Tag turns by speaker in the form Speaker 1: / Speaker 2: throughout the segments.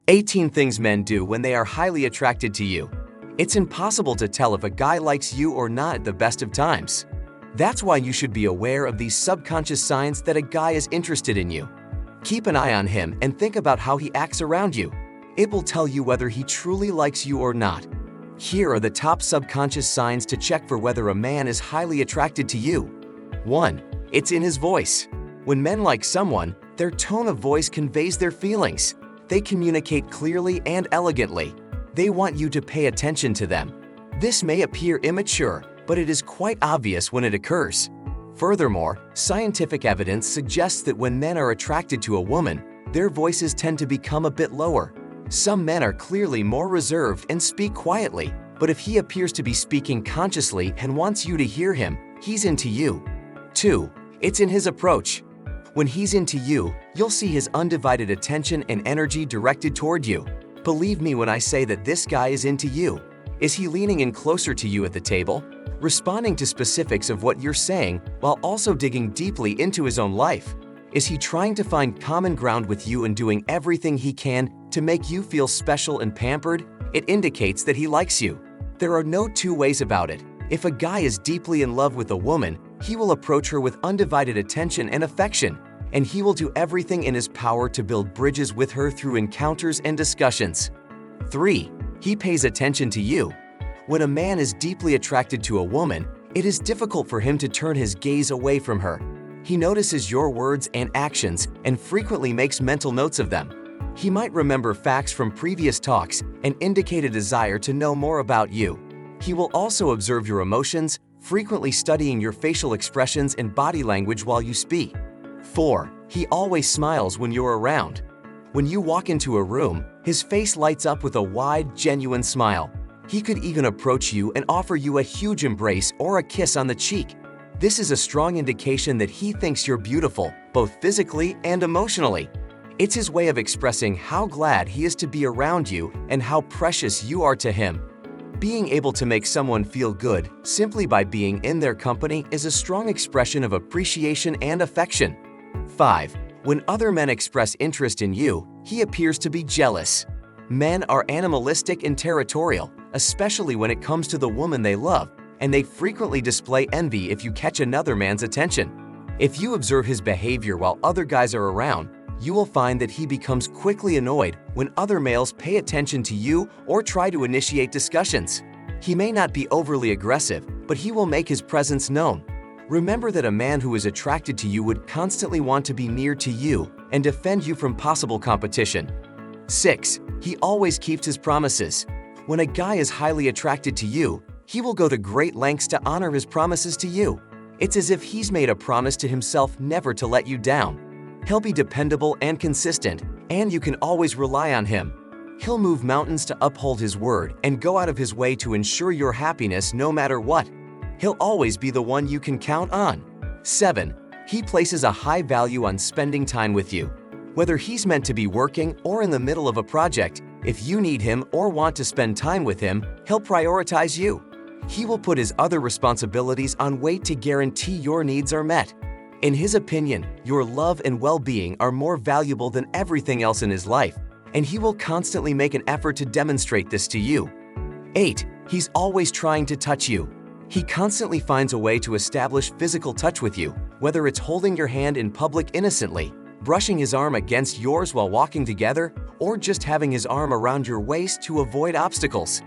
Speaker 1: 18 things men do when they are highly attracted to you. It's impossible to tell if a guy likes you or not at the best of times. That's why you should be aware of these subconscious signs that a guy is interested in you. Keep an eye on him and think about how he acts around you. It will tell you whether he truly likes you or not. Here are the top subconscious signs to check for whether a man is highly attracted to you. 1. It's in his voice. When men like someone, their tone of voice conveys their feelings. They communicate clearly and elegantly. They want you to pay attention to them. This may appear immature, but it is quite obvious when it occurs. Furthermore, scientific evidence suggests that when men are attracted to a woman, their voices tend to become a bit lower. Some men are clearly more reserved and speak quietly, but if he appears to be speaking consciously and wants you to hear him, he's into you. 2. It's in his approach. When he's into you, you'll see his undivided attention and energy directed toward you. Believe me when I say that this guy is into you. Is he leaning in closer to you at the table, responding to specifics of what you're saying while also digging deeply into his own life? Is he trying to find common ground with you and doing everything he can to make you feel special and pampered? It indicates that he likes you. There are no two ways about it. If a guy is deeply in love with a woman, he will approach her with undivided attention and affection, and he will do everything in his power to build bridges with her through encounters and discussions. 3. He pays attention to you. When a man is deeply attracted to a woman, it is difficult for him to turn his gaze away from her. He notices your words and actions and frequently makes mental notes of them. He might remember facts from previous talks and indicate a desire to know more about you. He will also observe your emotions, frequently studying your facial expressions and body language while you speak. 4. He always smiles when you're around. When you walk into a room, his face lights up with a wide, genuine smile. He could even approach you and offer you a huge embrace or a kiss on the cheek. This is a strong indication that he thinks you're beautiful, both physically and emotionally. It's his way of expressing how glad he is to be around you and how precious you are to him. Being able to make someone feel good simply by being in their company is a strong expression of appreciation and affection. 5. When other men express interest in you, he appears to be jealous. Men are animalistic and territorial, especially when it comes to the woman they love, and they frequently display envy if you catch another man's attention. If you observe his behavior while other guys are around, you will find that he becomes quickly annoyed when other males pay attention to you or try to initiate discussions. He may not be overly aggressive, but he will make his presence known. Remember that a man who is attracted to you would constantly want to be near to you and defend you from possible competition. 6. He always keeps his promises. When a guy is highly attracted to you, he will go to great lengths to honor his promises to you. It's as if he's made a promise to himself never to let you down. He'll be dependable and consistent, and you can always rely on him. He'll move mountains to uphold his word and go out of his way to ensure your happiness no matter what. He'll always be the one you can count on. 7. He places a high value on spending time with you. Whether he's meant to be working or in the middle of a project, if you need him or want to spend time with him, he'll prioritize you. He will put his other responsibilities on wait to guarantee your needs are met. In his opinion, your love and well-being are more valuable than everything else in his life, and he will constantly make an effort to demonstrate this to you. 8. He's always trying to touch you. He constantly finds a way to establish physical touch with you, whether it's holding your hand in public innocently, brushing his arm against yours while walking together, or just having his arm around your waist to avoid obstacles.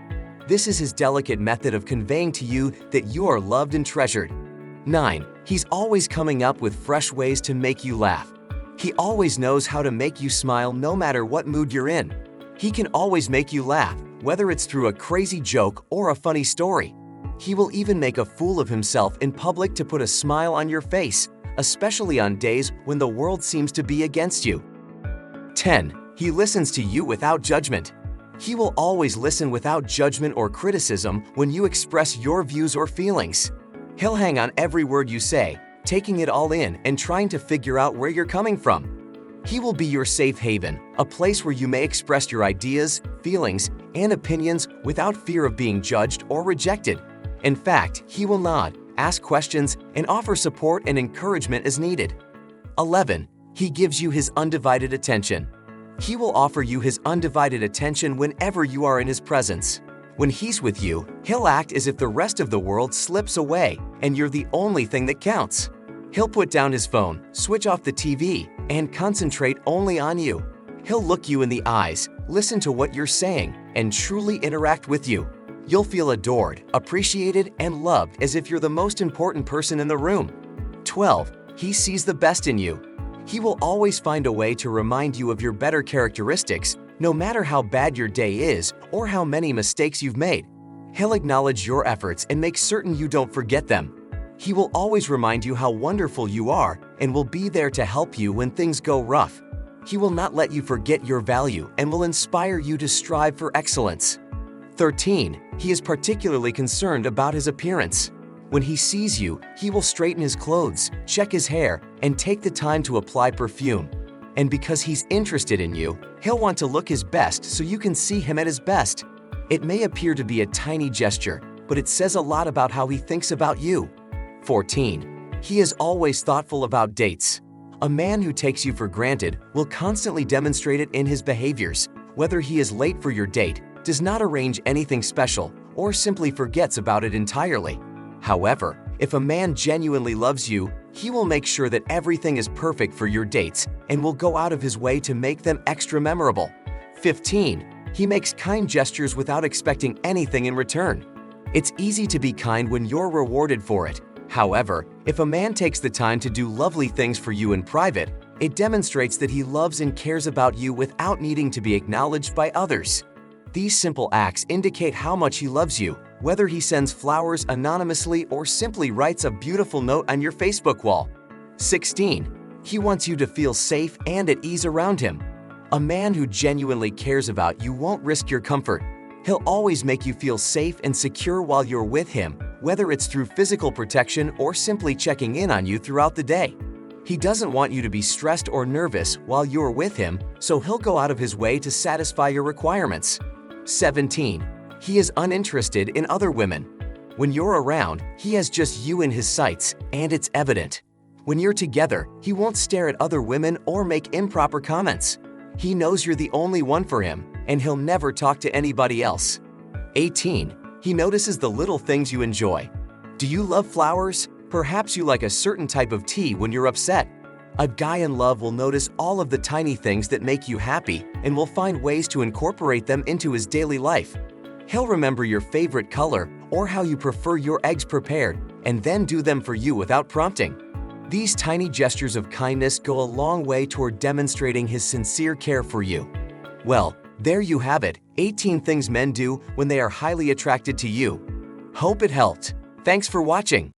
Speaker 1: This is his delicate method of conveying to you that you are loved and treasured. 9. He's always coming up with fresh ways to make you laugh. He always knows how to make you smile no matter what mood you're in. He can always make you laugh, whether it's through a crazy joke or a funny story. He will even make a fool of himself in public to put a smile on your face, especially on days when the world seems to be against you. 10. He listens to you without judgment. He will always listen without judgment or criticism when you express your views or feelings. He'll hang on every word you say, taking it all in and trying to figure out where you're coming from. He will be your safe haven, a place where you may express your ideas, feelings, and opinions without fear of being judged or rejected. In fact, he will nod, ask questions, and offer support and encouragement as needed. 11. He gives you his undivided attention. He will offer you his undivided attention whenever you are in his presence. When he's with you, he'll act as if the rest of the world slips away and you're the only thing that counts. He'll put down his phone, switch off the TV, and concentrate only on you. He'll look you in the eyes, listen to what you're saying, and truly interact with you. You'll feel adored, appreciated, and loved as if you're the most important person in the room. 12. He sees the best in you. He will always find a way to remind you of your better characteristics, no matter how bad your day is or how many mistakes you've made. He'll acknowledge your efforts and make certain you don't forget them. He will always remind you how wonderful you are and will be there to help you when things go rough. He will not let you forget your value and will inspire you to strive for excellence. 13. He is particularly concerned about his appearance. When he sees you, he will straighten his clothes, check his hair, and take the time to apply perfume. And because he's interested in you, he'll want to look his best so you can see him at his best. It may appear to be a tiny gesture, but it says a lot about how he thinks about you. 14. He is always thoughtful about dates. A man who takes you for granted will constantly demonstrate it in his behaviors, whether he is late for your date, does not arrange anything special, or simply forgets about it entirely. However, if a man genuinely loves you, he will make sure that everything is perfect for your dates and will go out of his way to make them extra memorable. 15. He makes kind gestures without expecting anything in return. It's easy to be kind when you're rewarded for it. However, if a man takes the time to do lovely things for you in private, it demonstrates that he loves and cares about you without needing to be acknowledged by others. These simple acts indicate how much he loves you, whether he sends flowers anonymously or simply writes a beautiful note on your Facebook wall. 16. He wants you to feel safe and at ease around him. A man who genuinely cares about you won't risk your comfort. He'll always make you feel safe and secure while you're with him, whether it's through physical protection or simply checking in on you throughout the day. He doesn't want you to be stressed or nervous while you're with him, so he'll go out of his way to satisfy your requirements. 17. He is uninterested in other women. When you're around, he has just you in his sights, and it's evident. When you're together, he won't stare at other women or make improper comments. He knows you're the only one for him, and he'll never talk to anybody else. 18. He notices the little things you enjoy. Do you love flowers? Perhaps you like a certain type of tea when you're upset. A guy in love will notice all of the tiny things that make you happy and will find ways to incorporate them into his daily life. He'll remember your favorite color or how you prefer your eggs prepared and then do them for you without prompting. These tiny gestures of kindness go a long way toward demonstrating his sincere care for you. Well, there you have it, 18 things men do when they are highly attracted to you. Hope it helped. Thanks for watching.